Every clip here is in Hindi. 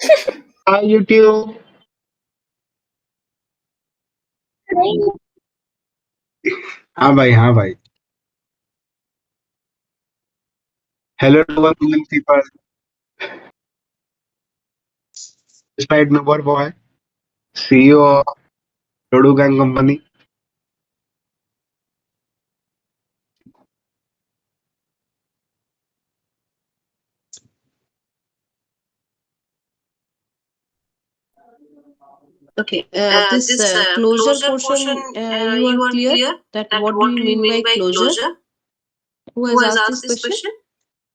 Hi YouTube. हाँ भाई, हाँ भाई। Hello to one people, despite Nubar boy, CEO of Todu Gang Company. Okay, this closure portion, you are clear that what do you mean by closure? Who has asked this question?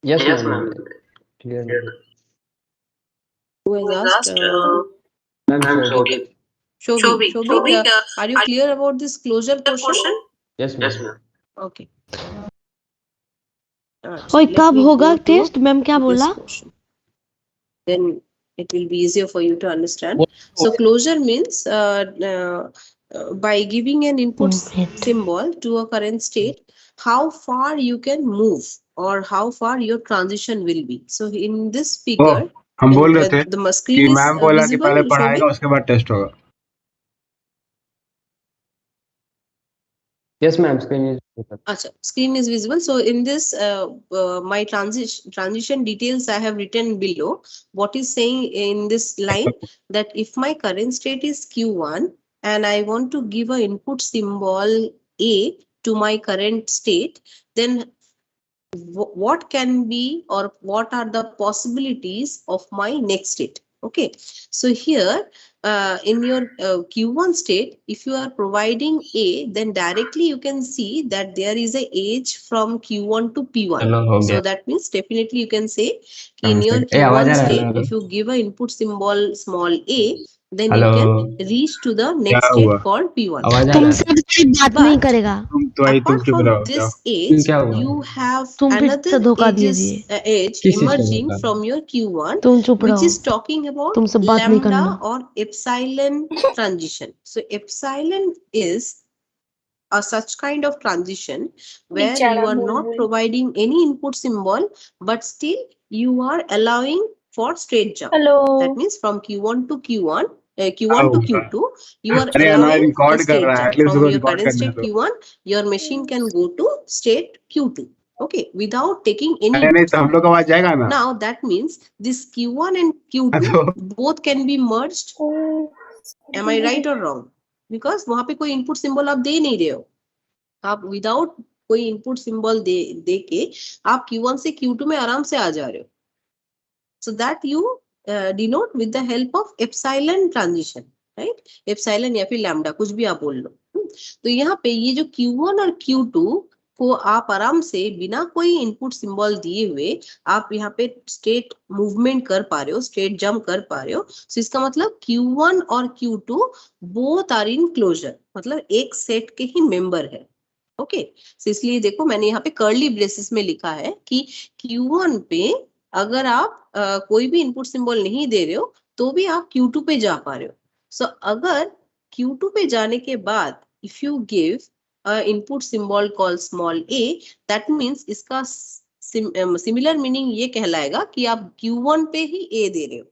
Yes, ma'am. Clear. Who has asked? Ma'am, Shobhik. Shobhik, are you clear about this closure portion? Yes, ma'am. Okay. ओए कब होगा टेस्ट? मैम क्या बोला? Then it will be easier for you to understand. So closure means by giving an input symbol to a current state, how far you can move or how far your transition will be. So in this figure, हम बोल रहे थे the कि screen is मैम बोला कि पहले visible. पढ़ाएगा उसके बाद टेस्ट होगा। Yes, ma'am. Screen is visible. Achha, screen is visible. So in this, my transition details I have written below. What is saying in this line that if my current state is Q1 and I want to give a input symbol A to my current state, then what can be or what are the possibilities of my next state? Okay, so here in your Q1 state, if you are providing A, then directly you can see that there is a age from Q1 to P1. So that means definitely you can say in your Q1 state, if you give an input symbol small a, then you can reach to the next state called P1. तुमसे कोई बात नहीं करेगा। Apart from this age, you have तुम फिर another से धोखा दे age किस चीज का emerging धोखा? from your Q1, तुम चुप which रहो। is talking about तुमसे बात नहीं करना। lambda or epsilon transition. So epsilon is a such kind of transition where you are not providing any input symbol, but still you are allowing for straight jump. That means from Q1 to Q1, Q1 to Q2, you are allowing a straight jump. From your current state Q1, your machine can go to state Q2. Okay, without taking any नहीं तो हम लोग का आवाज जाएगा ना। Now that means this Q1 and Q2 both can be merged. Am I right or wrong? Because वहां पे कोई input symbol आप दे नहीं रहे हो, आप विदाउट कोई इनपुट सिंबल दे के आप Q1 से Q2 में आराम से आ जा रहे हो. So that you denote with the help of epsilon transition, right? Epsilon या फिर lambda कुछ भी आप बोल लो. तो यहाँ पे ये जो Q1 और Q2 को आप आराम से बिना कोई इनपुट सिंबल दिए हुए आप यहाँ पे स्टेट मूवमेंट कर पा रहे हो, स्टेट जंप कर पा रहे हो. So इसका मतलब Q1 और Q2 both are in closure, मतलब एक सेट के ही मेंबर है. ओके, इसलिए देखो मैंने यहाँ पे कर्ली ब्रेसेस में लिखा है कि Q1 पे अगर आप कोई भी इनपुट सिंबल नहीं दे रहे हो तो भी आप Q2 पे जा पा रहे हो. सो अगर Q2 पे जाने के बाद if you give input symbol call small a, that means इसका सिमिलर मीनिंग ये कहलाएगा कि आप Q1 पे ही a दे रहे हो,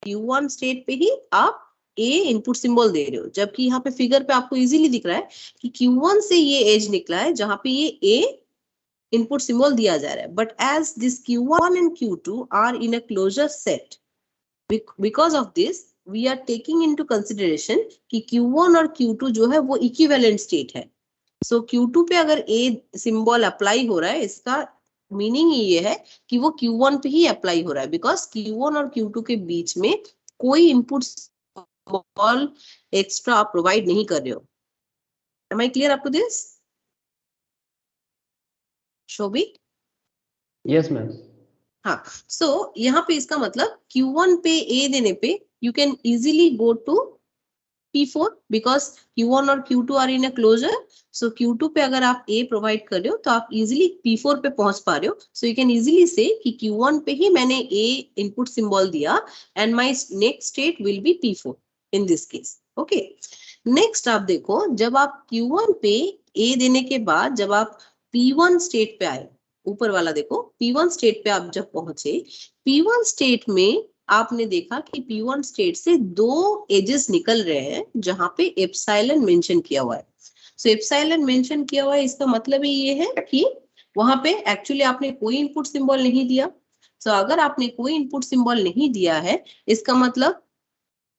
Q1 स्टेट पे ही आप a इनपुट सिंबल दे रहे हो. जबकि यहाँ पे फिगर पे आपको इजीली दिख रहा है कि Q1 से ये एज निकला है जहां पे ये a इनपुट सिंबल दिया जा रहा है. But as this Q1 and Q2 are in a closure set, because of this we are taking into consideration कि Q1 और Q2 जो है वो इक्विवेलेंट स्टेट है. सो Q2 पे अगर a सिंबल अप्लाई हो रहा है, इसका मीनिंग ये है कि वो Q1 पे ही अप्लाई हो रहा है, बिकॉज Q1 और Q2 के बीच में कोई इनपुट सिंबल एक्स्ट्रा आप प्रोवाइड नहीं कर रहे हो. Am I clear up to this? शोभी? Yes, ma'am. हाँ, so यहाँ पे इसका मतलब Q1 पे A देने पे you can easily go to P4 because Q1 और Q2 are in a closure. So Q2 पे अगर आप A प्रोवाइड कर रहे हो तो आप easily P4 पे पहुंच पा रहे हो. So you can easily say कि Q1 पे ही मैंने A input symbol दिया and my next state will be P4 in this case. Okay. Next आप देखो, जब आप Q1 पे A देने के बाद जब आप P1 स्टेट पे आए, ऊपर वाला देखो P1 स्टेट पे आप जब पहुंचे, P1 स्टेट में आपने देखा कि P1 स्टेट से दो एजेस निकल रहे हैं जहां पे एप्सिलॉन मेंशन किया हुआ है। सो एप्सिलॉन मेंशन किया हुआ है, इसका मतलब ही ये है कि वहां पे एक्चुअली आपने कोई इनपुट सिंबल नहीं दिया। सो अगर आपने कोई इनपुट सिंबल नहीं दिया है, इसका मतलब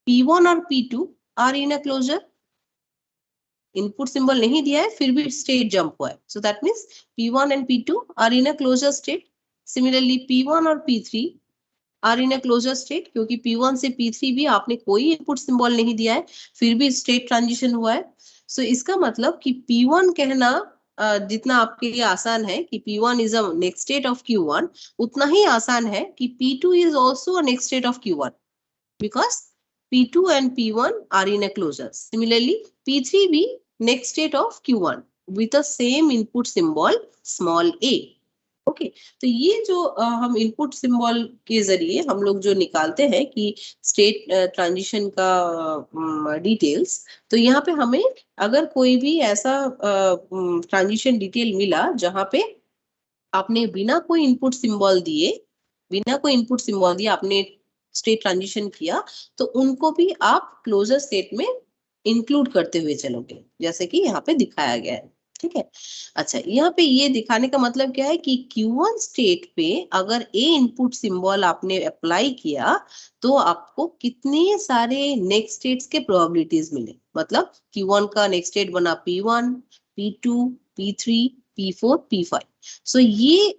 P1 और P2 are in a closure. Input symbol नहीं दिया है फिर भी स्टेट जंप हुआ है, so that means P1 and P2 are in a closure state. Similarly P1 और P3 are in a closure state, क्योंकि P1 से P3 भी आपने कोई इनपुट सिंबल नहीं दिया है फिर भी स्टेट ट्रांजिशन हुआ है। सो इसका मतलब कि P1 कहना जितना आपके लिए आसान है कि P1 is a next state of Q1, उतना ही आसान है कि P2 is also a next state of Q1, because P2 and P1 are in a closure. Similarly, P3 भी next state of Q1 with the same input symbol small a. Okay तो ये जो हम इनपुट सिंबल के जरिए हम लोग जो निकालते हैं कि स्टेट ट्रांजिशन का डिटेल्स, तो यहाँ पे हमें अगर कोई भी ऐसा ट्रांजिशन डिटेल मिला जहाँ पे आपने बिना कोई इनपुट सिंबल दिए आपने स्टेट ट्रांजिशन किया, तो उनको भी आप क्लोजर स्टेट में इंक्लूड करते हुए चलोगे, जैसे कि यहाँ पे दिखाया गया है। ठीक है, अच्छा यहाँ पे ये दिखाने का मतलब क्या है कि Q1 स्टेट पे अगर ए इनपुट सिंबल आपने अप्लाई किया तो आपको कितने सारे नेक्स्ट स्टेट्स के प्रोबेबिलिटीज मिले। मतलब Q1 का नेक्स्ट स्टेट बना P1, P2, P3, P4, P5। सो ये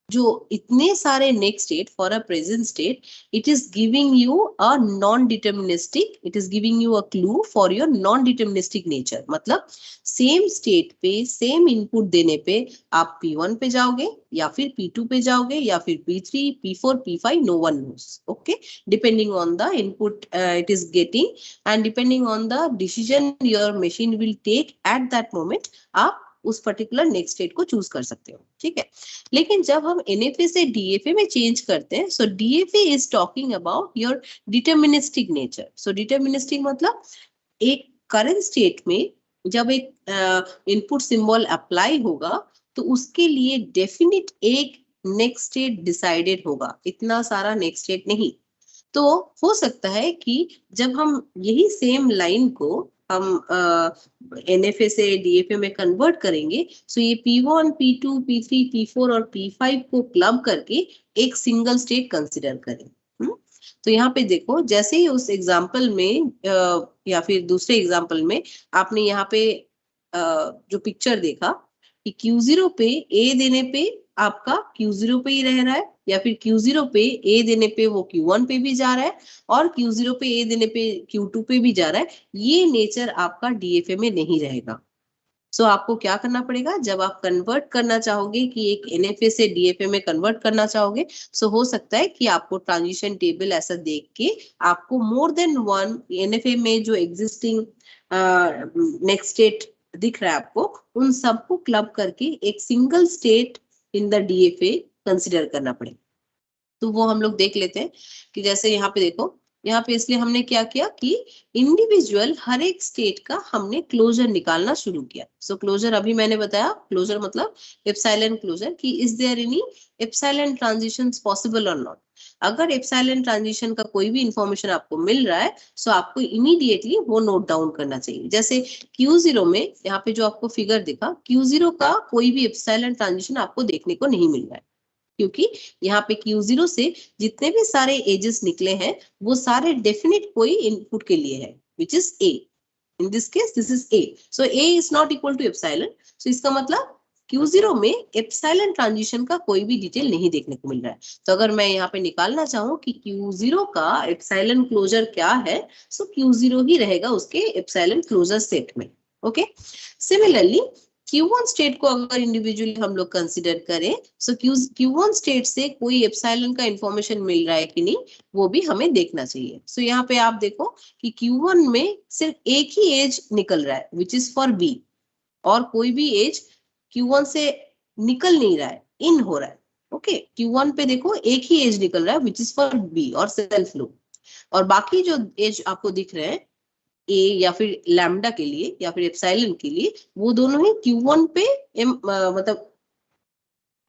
जो इतने सारे next state for a present state, it is giving you a non deterministic, it is giving you a clue for your non deterministic nature. मतलब सेम स्टेट पे सेम इनपुट देने पे आप P1 पे जाओगे या फिर P2 पे जाओगे या फिर P3, P4, P5, no one knows. Okay, depending on the input it is getting and depending on the decision your machine will take at that moment, आप उस पर्टिकुलर नेक्स्ट स्टेट को चूज कर सकते हो। ठीक है, लेकिन जब हम NFA से DFA में चेंज करते हैं, सो DFA is talking about your deterministic nature. So deterministic मतलब एक करंट स्टेट में जब एक इनपुट सिंबल अप्लाई होगा तो उसके लिए डेफिनिट एक नेक्स्ट स्टेट डिसाइडेड होगा, इतना सारा नेक्स्ट स्टेट नहीं। तो हो सकता है कि जब हम यही सेम लाइन को हम NFA से DFA में कन्वर्ट करेंगे, सो ये P1, P2, P3, P4 और P5 को क्लब करके एक सिंगल स्टेट कंसिडर करें। तो यहाँ पे देखो, जैसे ही उस एग्जाम्पल में या फिर दूसरे एग्जाम्पल में आपने यहाँ पे जो पिक्चर देखा कि Q0 पे A देने पे आपका Q0 पे ही रह रहा है, या फिर Q0 पे A देने पे वो Q1 पे भी जा रहा है और Q0 पे A देने पे Q2 पे भी जा रहा है, ये नेचर आपका DFA में नहीं रहेगा। सो आपको क्या करना पड़ेगा, जब आप कन्वर्ट करना चाहोगे कि एक NFA से DFA में कन्वर्ट करना चाहोगे, सो हो सकता है कि आपको ट्रांजिशन टेबल ऐसा देख के आपको मोर देन वन NFA में जो एग्जिस्टिंग नेक्स्ट स्टेट दिख रहा है आपको, उन सबको क्लब करके एक single state in the DFA consider करना पड़ेगा। तो वो हम लोग देख लेते हैं कि जैसे यहाँ पे देखो, यहाँ पे इसलिए हमने क्या किया कि इंडिविजुअल हर एक स्टेट का हमने क्लोजर निकालना शुरू किया। सो क्लोजर अभी मैंने बताया, क्लोजर मतलब एप्सिलॉन क्लोजर, कि is there any epsilon transitions possible और नॉट। अगर एप्सिलॉन ट्रांजिशन का कोई भी इंफॉर्मेशन आपको मिल रहा है, सो आपको इमीडिएटली वो नोट डाउन करना चाहिए। जैसे Q0 में यहाँ पे जो आपको फिगर दिखा, Q0 का कोई भी एप्सिलॉन ट्रांजिशन आपको देखने को नहीं मिल रहा है, क्योंकि यहाँ पे Q0 से जितने भी सारे एजेस निकले हैं वो सारे डेफिनेट कोई इनपुट के लिए है, which is A। In this case this is A, so A is not equal to epsilon. So इसका मतलब Q0 में एप्सिलॉन ट्रांजिशन का कोई भी डिटेल नहीं देखने को मिल रहा है। तो अगर मैं यहाँ पे निकालना चाहूँ कि Q0 का एप्सिलॉन क्लोजर क्या है, सो Q0 ही रहेगा उसके एप्सिलॉन क्लोजर सेट में। ओके, सिमिलरली Q1 स्टेट को अगर इंडिविजुअली हम लोग कंसिडर करें, सो Q1 स्टेट से कोई एप्सिलॉन का इंफॉर्मेशन मिल रहा है कि नहीं, वो भी हमें देखना चाहिए। सो यहाँ पे आप देखो कि Q1 में सिर्फ एक ही एज निकल रहा है, विच इज फॉर B, और कोई भी एज Q1 से निकल नहीं रहा है, इन हो रहा है। ओके, Q1 पे देखो एक ही एज निकल रहा है, विच इज फॉर B और सेल्फ लूप, और बाकी जो एज आपको दिख रहे हैं A या फिर लैम्डा के लिए या फिर एप्सिलॉन के लिए, वो दोनों ही Q1 पे मतलब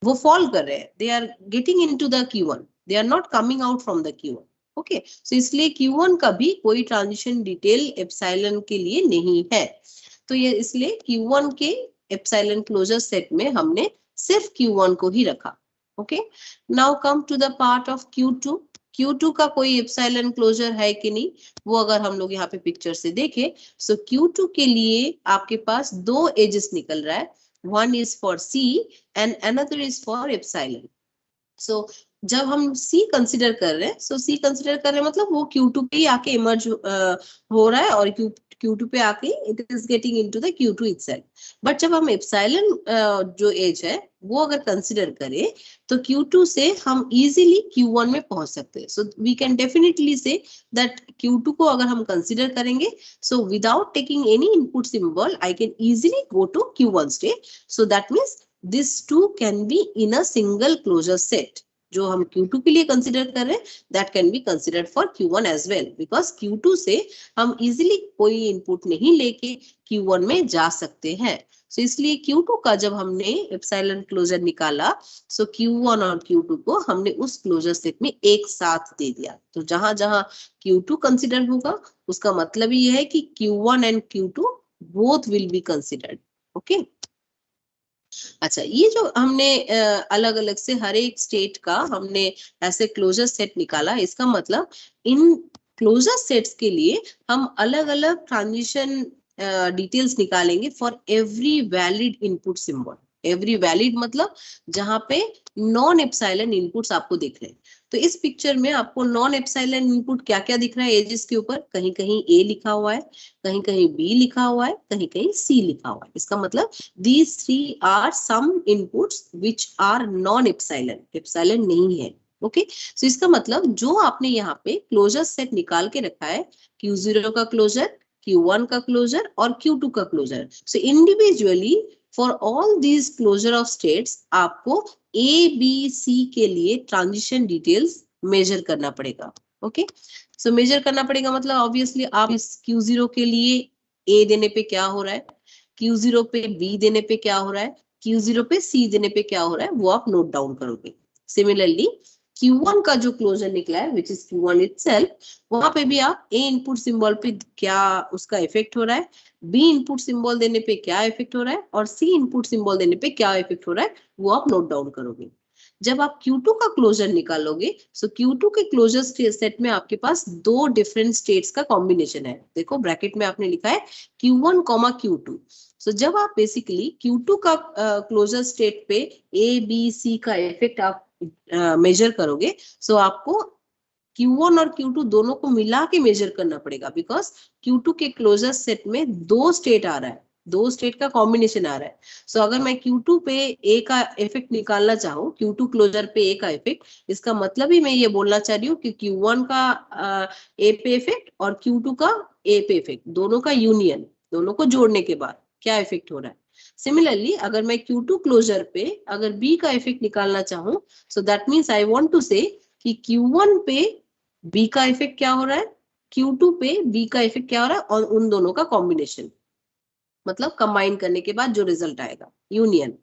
वो फॉल कर रहे हैं, they are getting into the Q1, they are not coming out from the Q1। Okay, so इसलिए Q1 का भी कोई ट्रांजिशन डिटेल एप्सिलॉन के लिए नहीं है। तो ये इसलिए Q1 के एप्सिलॉन क्लोजर सेट में हमने सिर्फ Q1 को ही रखा। Okay, now come to the part of Q2। Q2 का कोई एप्सिलॉन क्लोजर है कि नहीं, वो अगर हम लोग यहाँ पे पिक्चर से देखें, सो Q2 के लिए आपके पास दो एजेस निकल रहा है, one is for C and another is for epsilon। so जब हम C कंसिडर कर रहे हैं, C कंसिडर कर रहे हैं मतलब वो Q2 पे ही आके इमर्ज हो रहा है और Q2 पे आके it is getting into the Q2 itself. But जब हम एप्सिलॉन जो एज है वो अगर कंसिडर करें तो Q2 से हम इजीली Q1 में पहुंच सकते हैं। So we can definitely say that Q2 को अगर हम कंसिडर करेंगे, so without taking any input symbol I can easily go to Q1 state. So that means this two can be in a single closure set. जो हम Q2 के लिए कंसिडर कर रहे हैं that can be considered for Q1 as well, because Q2 से हम इजीली कोई इनपुट नहीं लेके Q1 में जा सकते हैं। सो इसलिए Q2 का जब हमने एप्सिलॉन क्लोजर निकाला, सो Q1 और Q2 को हमने उस क्लोजर सेट में एक साथ दे दिया। तो जहां जहां Q2 कंसिडर होगा उसका मतलब ये है कि Q1 and Q2 both will be considered. Okay, अच्छा, ये जो हमने अलग अलग से हर एक स्टेट का हमने ऐसे क्लोजर सेट निकाला, इसका मतलब इन क्लोजर सेट्स के लिए हम अलग अलग ट्रांजिशन डिटेल्स निकालेंगे for every valid input symbol. Every valid मतलब जहां पे नॉन एप्सिलॉन इनपुट्स आपको दिख रहे हैं। तो इस पिक्चर में आपको नॉन एप्सिलॉन इनपुट क्या क्या दिख रहा है एजेस के ऊपर? कहीं कहीं A लिखा हुआ है, कहीं कहीं B लिखा हुआ है, कहीं कहीं C लिखा हुआ है। इसका मतलब these three are some inputs which are non epsilon, epsilon नहीं है। ओके, सो इसका मतलब जो आपने यहाँ पे क्लोजर सेट निकाल के रखा है, Q0 का क्लोजर, Q1 का क्लोजर और Q2 का closure, so individually for all these closure of states आपको A, B, C के लिए ट्रांजिशन डिटेल्स मेजर करना पड़ेगा। ओके, सो मेजर करना पड़ेगा मतलब ऑब्वियसली आप इस Q0 के लिए A देने पे क्या हो रहा है, Q0 पे B देने पे क्या हो रहा है, Q0 पे C देने पे क्या हो रहा है, वो आप नोट डाउन करोगे। सिमिलरली Q1 का जो क्लोजर निकला है विच इज Q1 इटसेल्फ, वहां पे भी आप A इनपुट सिंबल पे क्या उसका इफेक्ट हो रहा है, B इनपुट सिंबल देने पे क्या इफेक्ट हो रहा है और C इनपुट सिंबल देने पे क्या इफेक्ट हो रहा है, वो आप नोट डाउन करोगे। जब आप Q2 का क्लोजर निकालोगे, सो Q2 के क्लोजर सेट में आपके पास दो डिफरेंट स्टेट्स का कॉम्बिनेशन है। देखो ब्रैकेट में आपने लिखा है Q1, Q2। सो जब आप बेसिकली Q2 का क्लोजर स्टेट पे A, B, C का इफेक्ट आप मेजर करोगे, सो आपको Q1 और Q2 दोनों को मिला के मेजर करना पड़ेगा, बिकॉज Q2 के क्लोजर सेट में दो स्टेट आ रहा है, दो स्टेट का कॉम्बिनेशन आ रहा है। सो अगर मैं Q2 पे A का इफेक्ट निकालना चाहूँ, Q2 क्लोजर पे A का इफेक्ट, इसका मतलब ही मैं ये बोलना चाह रही हूँ कि Q1 का A पे इफेक्ट और Q2 का A पे इफेक्ट, दोनों का यूनियन, दोनों को जोड़ने के बाद क्या इफेक्ट हो रहा है। सिमिलरली अगर मैं Q2 क्लोजर पे अगर B का इफेक्ट निकालना चाहूँ, so that means I want to say कि Q1 पे B का इफेक्ट क्या हो रहा है, Q2 पे B का इफेक्ट क्या हो रहा है, और उन दोनों का कॉम्बिनेशन मतलब कंबाइन करने के बाद जो रिजल्ट आएगा, यूनियन।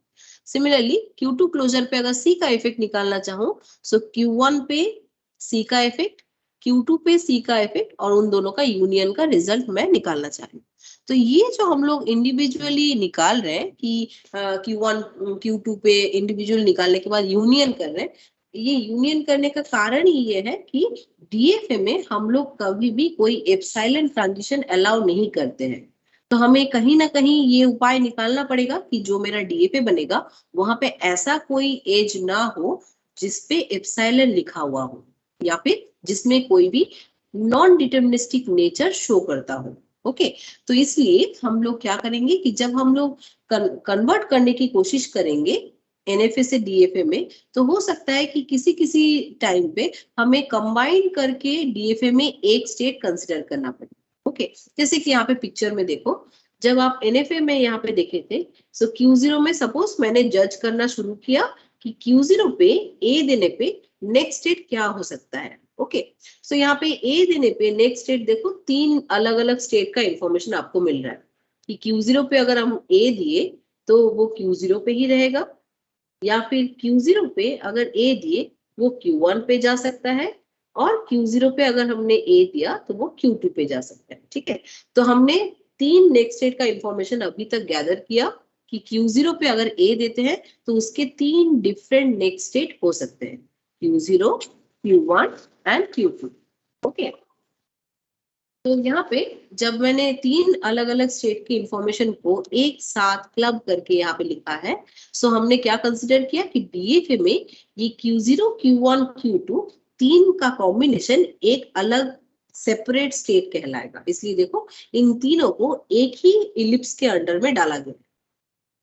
सिमिलरली Q2 क्लोजर पे अगर C का इफेक्ट निकालना चाहूँ, सो Q1 पे C का इफेक्ट, Q2 पे C का इफेक्ट और उन दोनों का यूनियन का रिजल्ट मैं निकालना चाह रही हूँ। तो ये जो हम लोग इंडिविजुअली निकाल रहे हैं कि Q1 Q2 पे इंडिविजुअल निकालने के बाद यूनियन कर रहे हैं, ये यूनियन करने का कारण ही ये है कि DFA में हम लोग कभी भी कोई एप्सिलॉन ट्रांजिशन अलाउ नहीं करते हैं। तो हमें कहीं ना कहीं ये उपाय निकालना पड़ेगा कि जो मेरा DFA बनेगा वहां पे ऐसा कोई एज ना हो जिसपे एप्सिलॉन लिखा हुआ हो या फिर जिसमें कोई भी नॉन डिटर्मिनिस्टिक नेचर शो करता हो। ओके, तो इसलिए हम लोग क्या करेंगे कि जब हम लोग कन्वर्ट करने की कोशिश करेंगे NFA से DFA में, तो हो सकता है कि किसी किसी टाइम पे हमें कंबाइन करके DFA में एक स्टेट कंसिडर करना पड़े। ओके, जैसे कि यहाँ पे पिक्चर में देखो, जब आप NFA में यहाँ पे देखे थे, सो Q0 में सपोज मैंने जज करना शुरू किया कि Q0 पे A देने पे नेक्स्ट स्टेट क्या हो सकता है। ओके, सो यहाँ पे A देने पे नेक्स्ट स्टेट देखो, तीन अलग अलग स्टेट का इंफॉर्मेशन आपको मिल रहा है कि Q0 पे अगर हम A दिए तो वो Q0 पे ही रहेगा, या फिर Q0 पे अगर A दिए वो Q1 पे जा सकता है, और Q0 पे अगर हमने A दिया तो वो Q2 पे जा सकता है, ठीक है। तो हमने 3 नेक्स्ट स्टेट का इंफॉर्मेशन अभी तक गैदर किया कि Q0 पे अगर A देते हैं तो उसके 3 डिफरेंट नेक्स्ट स्टेट हो सकते हैं, Q0, Q1 and Q2, okay. तो यहाँ पे जब मैंने 3 अलग अलग स्टेट की इंफॉर्मेशन को एक साथ क्लब करके यहाँ पे लिखा है, सो हमने क्या कंसिडर किया कि डीएफए में ये Q0, Q1, Q2 तीन का कॉम्बिनेशन एक अलग सेपरेट स्टेट कहलाएगा। इसलिए देखो इन तीनों को एक ही इलिप्स के अंडर में डाला गया।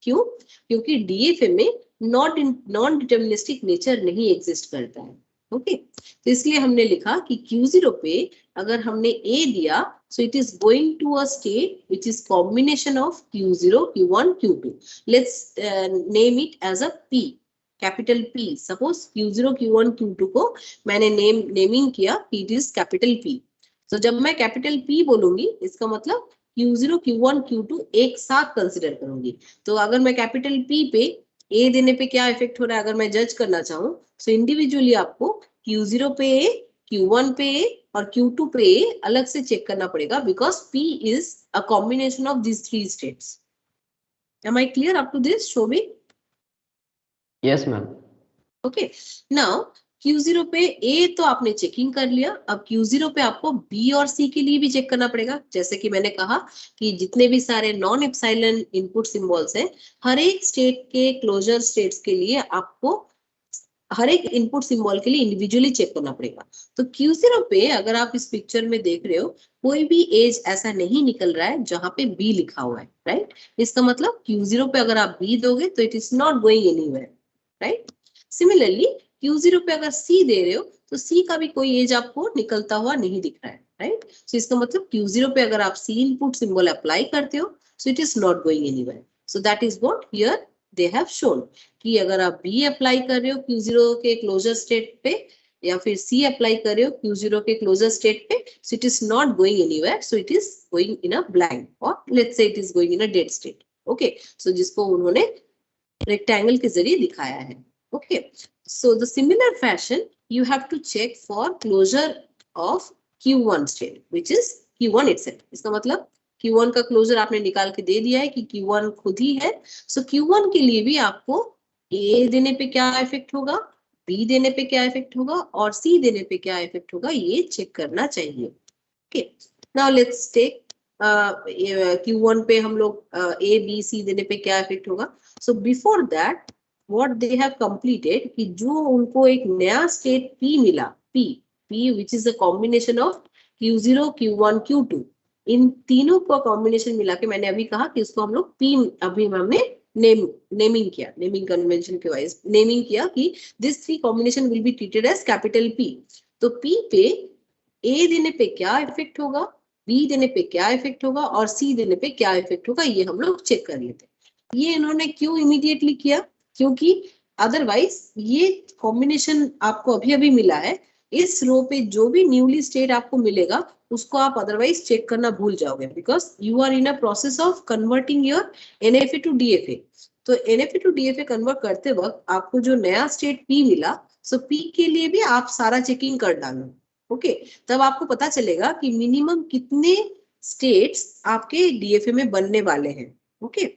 क्यों? क्योंकि डीएफए में नॉन डिटर्मिनिस्टिक नेचर नहीं एग्जिस्ट करता है, ओके। तो इसलिए हमने लिखा कि Q0 पे अगर हमने A दिया, so it is going to a state which is combination of Q0, Q1, Q2. Let's name it as a P, capital P. Suppose Q0, Q1, Q2 को मैंने नेमिंग किया, it is capital P. तो जब मैं कैपिटल P बोलूंगी इसका मतलब Q0, Q1, Q2 एक साथ कंसिडर करूंगी। तो अगर मैं कैपिटल P पे A देने पे क्या इफेक्ट हो रहा है अगर मैं जज करना चाहूँ, सो इंडिविजुअली आपको Q0 पे A, Q1 पे A और Q2 पे A अलग से चेक करना पड़ेगा, because P is a combination of these 3 states. Am I clear up to this, Shobhi? Yes, ma'am. Okay. Now Q0 पे A तो आपने चेकिंग कर लिया, अब Q0 पे आपको B और C के लिए भी चेक करना पड़ेगा। जैसे कि मैंने कहा कि जितने भी सारे नॉन एप्सिलॉन इनपुट सिंबल्स हैं, हर एक स्टेट के क्लोजर स्टेट्स के लिए आपको हर एक इनपुट सिंबल के लिए इंडिविजुअली चेक करना पड़ेगा। तो Q0 पे अगर आप इस पिक्चर में देख रहे हो, कोई भी एज ऐसा नहीं निकल रहा है जहां पे B लिखा हुआ है, राइट। इसका मतलब Q0 पे अगर आप B दोगे तो it is not going anywhere, right. Similarly Q0 पे अगर C दे रहे हो तो C का भी कोई एज आपको निकलता हुआ नहीं दिख रहा है, राइट। सो इसका मतलब Q0 पे अगर आप C इनपुट सिंबल अप्लाई करते हो सो it is not going anywhere. So that is what here they have shown कि अगर आप B अप्लाई कर रहे हो Q0 के क्लोजर स्टेट पे या फिर C अप्लाई कर रहे हो Q0 के क्लोजर स्टेट पे, so it is not going anywhere, so it is going in a blank और let's say it is going in a dead state, okay. So जिसको उन्होंने रेक्टेंगल के जरिए दिखाया है, okay. So the similar fashion you have to check for closure of Q1 state which is Q1 itself. इसका मतलब Q1 का क्लोजर आपने निकाल के दे दिया है कि Q1 खुद ही है। सो Q1 के लिए भी आपको A देने पे क्या इफेक्ट होगा, B देने पे क्या इफेक्ट होगा और C देने पे क्या इफेक्ट होगा, ये चेक करना चाहिए, okay. Now let's take Q1 पे हम लोग A, B, C देने पे क्या इफेक्ट होगा। So before that what they have completed कि जो उनको एक नया स्टेट P मिला, P which is a combination of Q0, Q1, Q2, इन तीनों का कॉम्बिनेशन मिला के मैंने अभी कहा कि इसको हम लोग P अभी हमने नेमिंग किया, नेमिंग कन्वेंशन के वाइज नेमिंग किया कि this 3 combination will be treated as capital P। तो P पे A देने पे क्या इफेक्ट होगा, B देने पे क्या इफेक्ट होगा और C देने पे क्या इफेक्ट होगा, ये हम लोग चेक कर लेते हैं। ये इन्होंने क्यों इमीडिएटली किया, क्योंकि अदरवाइज ये कॉम्बिनेशन आपको अभी अभी मिला है, इस रो पे जो भी न्यूली स्टेट आपको मिलेगा उसको आप अदरवाइज चेक करना भूल जाओगे, because you are in a process of converting your NFA to DFA। तो NFA टू DFA कन्वर्ट करते वक्त आपको जो नया स्टेट P मिला, सो P के लिए भी आप सारा चेकिंग कर डालो, ओके। तब आपको पता चलेगा कि मिनिमम कितने स्टेट्स आपके DFA में बनने वाले हैं, ओके।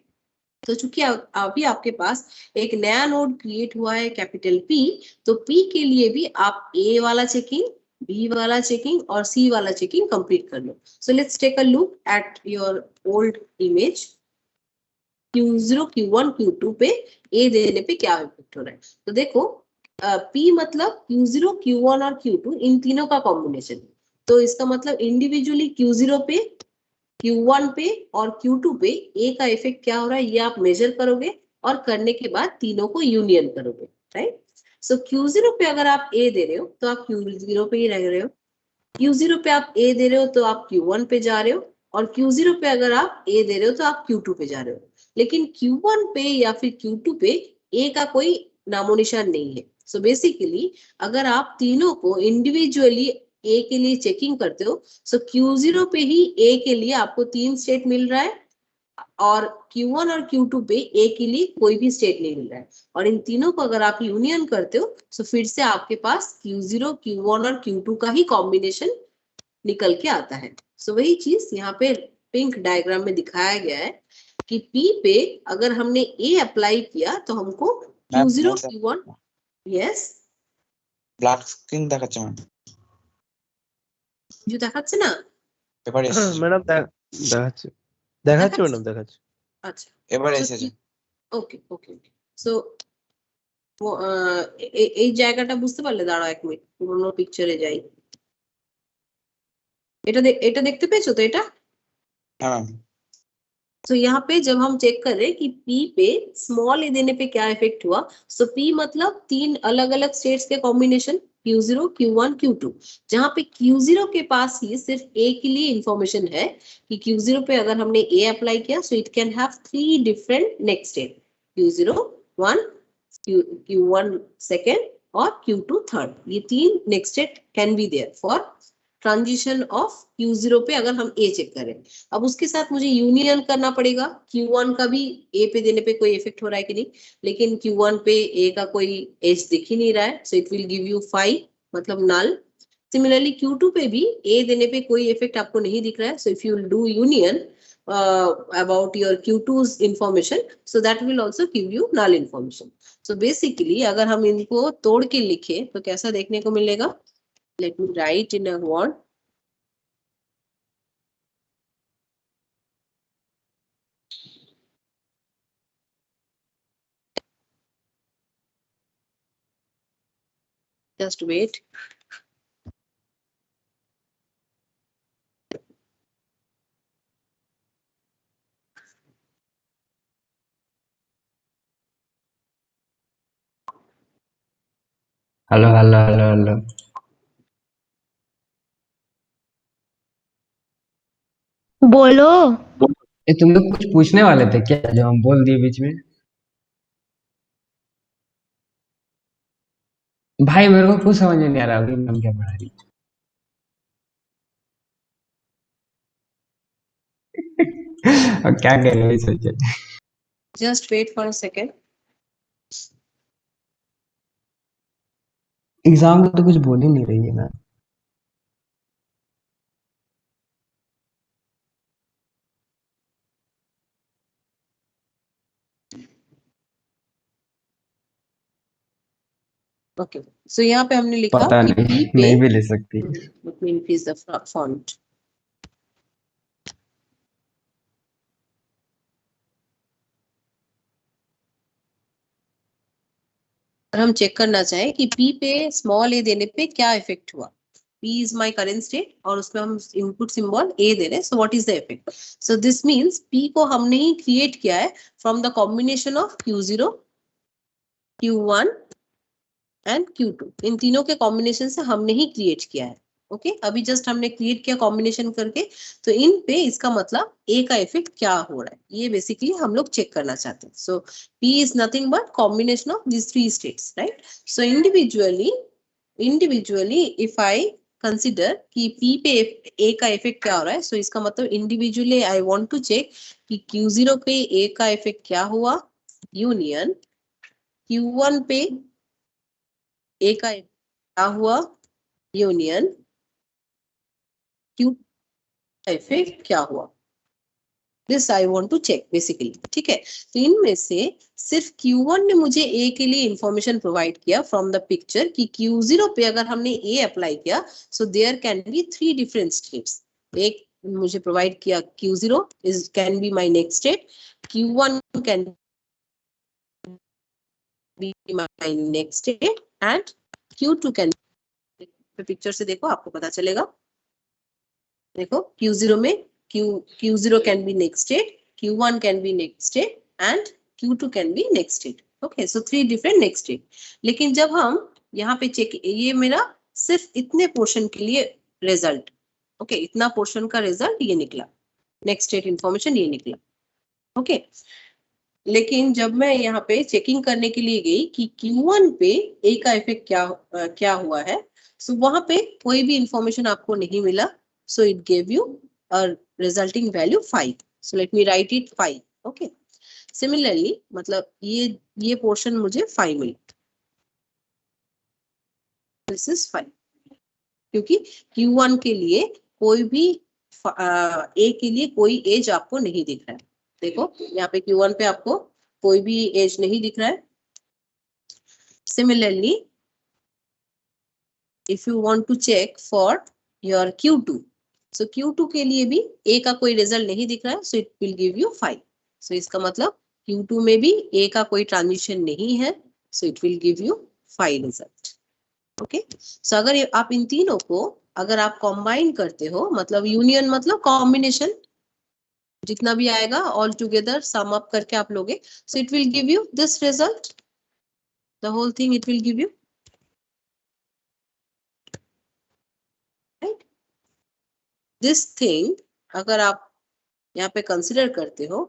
तो चूंकि अभी आपके पास एक नया नोड क्रिएट हुआ है कैपिटल P, तो P के लिए भी आप A वाला चेकिंग, B वाला चेकिंग और C वाला चेकिंग कंप्लीट कर लो। So let's take a look at your old image. Q0, Q1, Q2 पे A देने पे क्या इफेक्ट हो रहा है। तो देखो P मतलब Q0, Q1 और Q2 इन तीनों का कॉम्बिनेशन। तो इसका मतलब इंडिविजुअली Q0 पे, Q1 पे और Q2 पे A का इफेक्ट क्या हो रहा है ये आप मेजर करोगे और करने के बाद तीनों को यूनियन करोगे, राइट। सो Q0 पे अगर आप A दे रहे हो तो आप Q0 पे ही रह रहे हो, Q0 पे आप A दे रहे हो तो आप Q1 पे जा रहे हो और Q0 पे अगर आप A दे रहे हो तो आप Q2 पे जा रहे हो। लेकिन Q1 पे या फिर Q2 पे A का कोई नामो निशान नहीं है। सो बेसिकली अगर आप तीनों को इंडिविजुअली A के लिए चेकिंग करते हो, सो Q0 पे ही A के लिए आपको 3 स्टेट मिल रहा है और Q1 और Q2 पे A के लिए कोई भी स्टेट नहीं मिल रहा है, और इन तीनों को अगर आप यूनियन करते हो तो फिर से आपके पास Q0, Q1 और Q2 का ही कॉम्बिनेशन निकल के आता है। सो वही चीज यहाँ पे पिंक डायग्राम में दिखाया गया है कि P पे अगर हमने A अप्लाई किया तो हमको Q0, Q1, yes black screen দেখাচ্ছে ম্যাম जो দেখাচ্ছে না? এবার এসেছে ম্যাডাম দেখাচ্ছে দেখাচ্ছে ম্যাডাম দেখাচ্ছে। আচ্ছা এবার So, এসেছে ওকে ওকে ওকে সো এই জায়গাটা বুঝতে পারলে? দাঁড়াও এক মিনিট, পুরোনো পিকচারে যাই। এটা দেখতে পেয়েছো তো? এটা হ্যাঁ ম্যাম तो यहाँ पे जब हम चेक कर रहे हैं कि P पे स्मॉल ए देने पे क्या इफेक्ट हुआ, सो P मतलब तीन अलग अलग स्टेट्स के कॉम्बिनेशन Q0, Q1, Q2, जहाँ पे Q0 के पास ही सिर्फ A के लिए इंफॉर्मेशन है कि Q0 पे अगर हमने A अप्लाई किया so it can have 3 different next state, Q0 1, Q1 second और Q2 थर्ड। ये तीन next state can be there for transition of Q0 पे अगर हम A चेक करें। अब उसके साथ मुझे यूनियन करना पड़ेगा, Q1 का भी A पे देने पे कोई इफेक्ट हो रहा है कि नहीं, लेकिन Q1 पे A का कोई एज दिख ही नहीं रहा है, so it will give you 5 मतलब नल। सिमिलरली Q2 पे भी A देने पे कोई इफेक्ट आपको नहीं दिख रहा है, so if you do union about your Q2's information, so that will also give you null information. So basically अगर हम इनको तोड़ के लिखे तो कैसा देखने को मिलेगा? Let me write in a word. Just wait. Hello hello hello hello. बोलो। ये तुम लोग कुछ पूछने वाले थे क्या जो हम बोल दिए बीच में? भाई मेरे को कुछ समझ में नहीं आ रहा अभी मैम क्या पढ़ा रही और क्या कह रहे हो सोचे। Just wait for a second. Exam में तो कुछ बोल ही नहीं रही है ना। Okay. So यहाँ पे हमने लिखा पता कि नहीं P पे नहीं भी ले सकती। let me increase the font. और हम चेक करना चाहें कि P पे स्मॉल a देने पे क्या इफेक्ट हुआ। P is my current state और उसमें हम इनपुट सिंबल A दे रहे हैं, so what is the effect? So this means P को हमने ही क्रिएट किया है from the combination of Q0, Q1 and Q2। इन तीनों के कॉम्बिनेशन से हमने ही क्रिएट किया है। ओके अभी जस्ट हमने क्रिएट किया कॉम्बिनेशन करके, तो इन पे इसका मतलब A का इफेक्ट क्या हो रहा है ये बेसिकली हम लोग चेक करना चाहते हैं। So P is nothing but combination of this three states, right? So individually if I consider कि P पे A का इफेक्ट क्या हो रहा है, सो इसका मतलब individually I want to check कि Q0 पे A का इफेक्ट क्या हुआ, यूनियन Q1 पे A का क्या हुआ, यूनियन Q इफेक्ट क्या हुआ, this I want to check basically. ठीक है, तो इनमें से सिर्फ Q1 ने मुझे A के लिए इंफॉर्मेशन प्रोवाइड किया फ्रॉम द पिक्चर कि Q0 पे अगर हमने A अप्लाई किया so there can be 3 different states. एक मुझे प्रोवाइड किया Q0 is can be my next state, Q1 can be my next state and Q2 can. Picture से देखो आपको पता चलेगा। देखो Q0 में Q0 can be next state, Q1 can be next state and Q2 can be next state. Okay, so 3 different next state. लेकिन जब हम यहाँ पे चेक, ये मेरा सिर्फ इतने पोर्शन के लिए रिजल्ट, ओके इतना पोर्शन का रिजल्ट ये निकला, नेक्स्ट स्टेट इंफॉर्मेशन ये निकला। ओके लेकिन जब मैं यहाँ पे चेकिंग करने के लिए गई कि Q1 पे A का इफेक्ट क्या हुआ है, सो वहां पे कोई भी इंफॉर्मेशन आपको नहीं मिला, so it gave you a resulting value 5. So let me write it 5. Okay. Similarly, मतलब ये पोर्शन मुझे 5 मिला. This is 5. क्योंकि Q1 के लिए कोई भी A के लिए कोई एज आपको नहीं दिख रहा है. देखो यहाँ पे Q1 पे आपको कोई भी एज नहीं दिख रहा है. Similarly, if you want to check for your Q2, so Q2 के लिए भी A का कोई रिजल्ट नहीं दिख रहा है, so it will give you 5. So इसका मतलब Q2 में भी A का कोई ट्रांजिशन नहीं है, so it will give you 5 result. Okay. So अगर आप इन तीनों को अगर आप कंबाइन करते हो, मतलब यूनियन मतलब कॉम्बिनेशन, जितना भी आएगा ऑल टुगेदर सम अप करके आप लोगे, so it will give you this result. The whole thing it will give you. Right. This thing अगर आप यहाँ पे कंसिडर करते हो,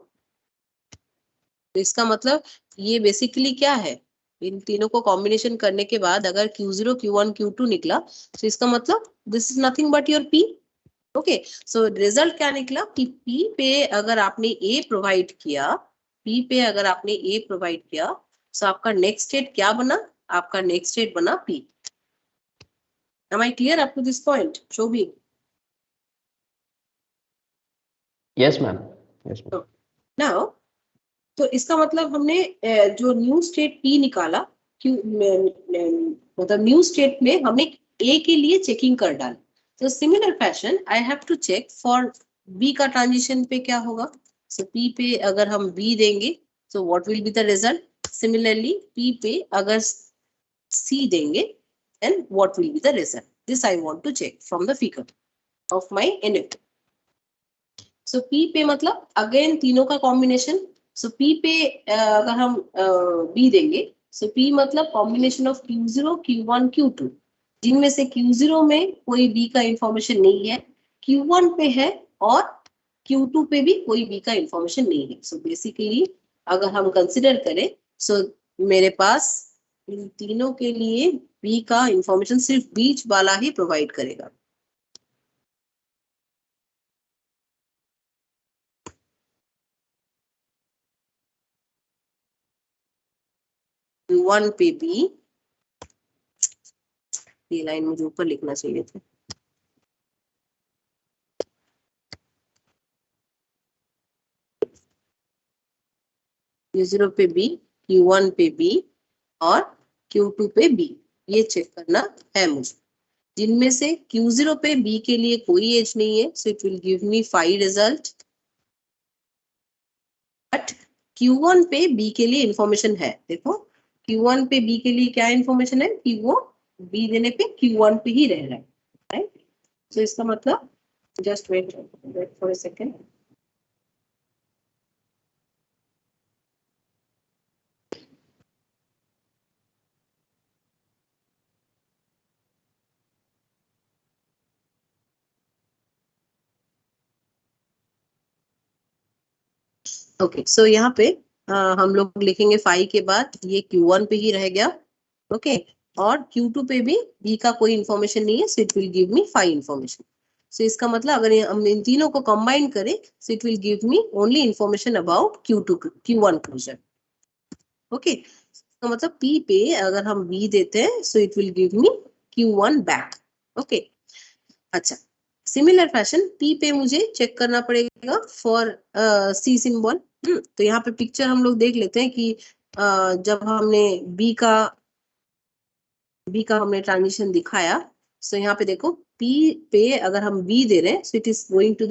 तो इसका मतलब ये बेसिकली क्या है, इन तीनों को कॉम्बिनेशन करने के बाद अगर Q0, Q1, Q2 निकला, तो इसका मतलब this is nothing but your P. Okay. So result क्या निकला कि P पे अगर आपने A प्रोवाइड किया, P पे अगर आपने A प्रोवाइड किया, सो आपका नेक्स्ट स्टेट क्या बना, आपका नेक्स्ट स्टेट बना P. Am I clear up to this point, Shobhi? Yes, ma'am. Yes, ma'am. Now, तो इसका मतलब हमने जो न्यू स्टेट P निकाला, मतलब न्यू स्टेट में हमने A के लिए चेकिंग कर डाला. तो similar fashion I have to check for B का ट्रांजिशन पे क्या होगा. सो P पे अगर हम B देंगे, so what will be the result. Similarly P पे अगर C देंगे, then what will be the result. This I want to check from the figure of my NF. So P पे मतलब अगेन तीनों का कॉम्बिनेशन. सो P पे अगर हम B देंगे, सो P मतलब combination of Q0, Q1, Q2, जिनमें से Q0 में कोई B का इंफॉर्मेशन नहीं है, Q1 पे है और Q2 पे भी कोई B का इंफॉर्मेशन नहीं है. सो बेसिकली अगर हम कंसिडर करें, सो मेरे पास इन तीनों के लिए B का इंफॉर्मेशन सिर्फ बीच वाला ही प्रोवाइड करेगा. Q1 पे भी, ये लाइन मुझे ऊपर लिखना चाहिए था. Q0 पे B, Q1 पे B और Q2 पे B, ये चेक करना है मुझे. जिनमें से Q0 पे B के लिए कोई एज नहीं है, so it will give me 5 result. But Q1 पे B के लिए इंफॉर्मेशन है. देखो Q1 पे B के लिए क्या इंफॉर्मेशन है कि वो B देने पे Q1 पे ही रह रहा है. राइट. सो इसका मतलब just wait for a second. Okay. So यहाँ पे हम लोग लिखेंगे 5 के बाद ये Q1 पे ही रह गया. ओके. और Q2 पे भी B का कोई इंफॉर्मेशन नहीं है, so it will give me 5 information. So इसका मतलब अगर हम इन तीनों को कंबाइन करें, so it will give me only information about Q1 closure. Okay. तो मतलब P पे अगर हम B देते हैं, so it will give me Q1 back. Okay. अच्छा. सिमिलर फैशन P पे मुझे चेक करना पड़ेगा फॉर C सिंबल. तो यहाँ पे पिक्चर हम लोग देख लेते हैं कि जब हमने B का हमने ट्रांजिशन दिखाया, सो यहाँ पे देखो P पे अगर हम B दे रहे हैं, so it is going to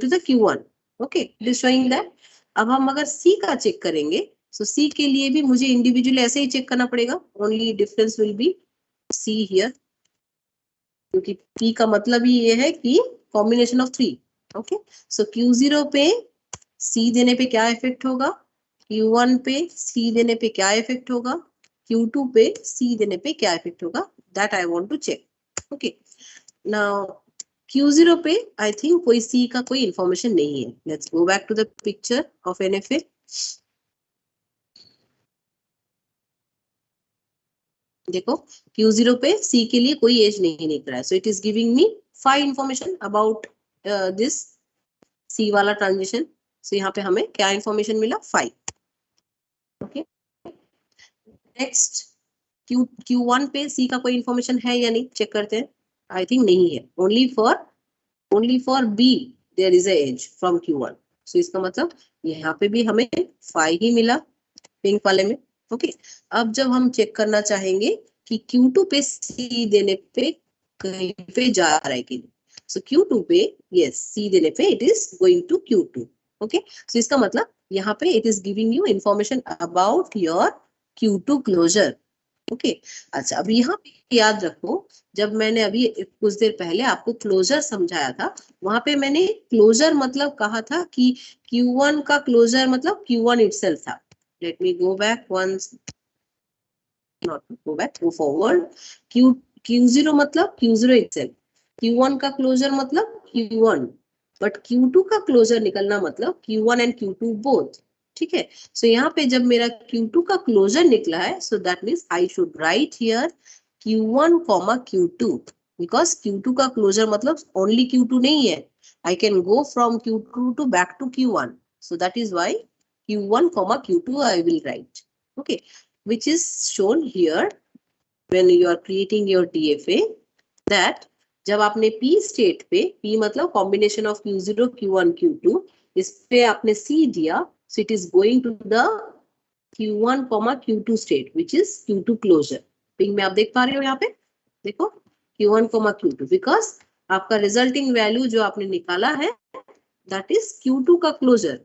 the Q1. Okay. It is showing that. अब हम अगर C का चेक करेंगे, सो C के लिए भी मुझे इंडिविजुअली ऐसे ही चेक करना पड़ेगा. Only difference will be C here, क्योंकि P का मतलब ही ये है कि combination of 3. Okay. So Q0 पे C देने पे क्या इफेक्ट होगा, Q1 पे C देने पे क्या इफेक्ट होगा, Q2 पे C देने पे क्या इफेक्ट होगा, that I want to check. Okay. Now Q0 पे आई थिंक कोई C का कोई इंफॉर्मेशन नहीं है. Let's go back to the picture of NFA. देखो Q0 पे C के लिए कोई एज नहीं निकल रहा है, so it is giving me 5 information about this C वाला ट्रांजिशन। सो यहाँ पे हमें क्या इंफॉर्मेशन मिला 5। ओके, नेक्स्ट Q1 पे सी का कोई इंफॉर्मेशन है या नहीं, चेक करते हैं। आई थिंक नहीं है, only for B there is a edge from Q1। सो इसका मतलब यहाँ पे भी हमें 5 ही मिला पिंक वाले में। ओके, अब जब हम चेक करना चाहेंगे कि Q2 पे सी देने पे कहीं पे जा रहा है कि नहीं, सो Q2 पे यस सी देने पे it is going to Q2। Okay, so इसका मतलब यहाँ पे it is giving you information about your Q2 closure. Okay, अच्छा अब यहाँ पे याद रखो, जब मैंने अभी कुछ देर पहले आपको क्लोजर समझाया था, वहां पे मैंने क्लोजर मतलब कहा था कि Q1 का क्लोजर मतलब Q1 इटसेल्फ था। Let me go back once, not go back, go forward. Q0 मतलब Q0 itself, Q1 का क्लोजर मतलब Q1, बट Q2 का क्लोजर निकलना मतलब Q1 एंड Q2 बोथ। ठीक है, सो यहाँ पे जब मेरा Q2 का क्लोजर निकला है, so that means I should write here Q1 comma Q2, because Q2 का क्लोजर मतलब ओनली Q2 नहीं है, I can go from Q2 to back to Q1, so that is why Q1 comma Q2 I will write. Okay, which is shown here when you are creating your DFA, that जब आपने P स्टेट पे, P मतलब combination of Q0 Q1 Q2, इस पे आपने C दिया, so it is going to the Q1 Q2 state which is Q2 closure। Ping में आप देख पा रहे हो, यहाँ पे देखो Q1 Q2, बिकॉज आपका रिजल्टिंग वैल्यू जो आपने निकाला है दैट इज Q2 का क्लोजर।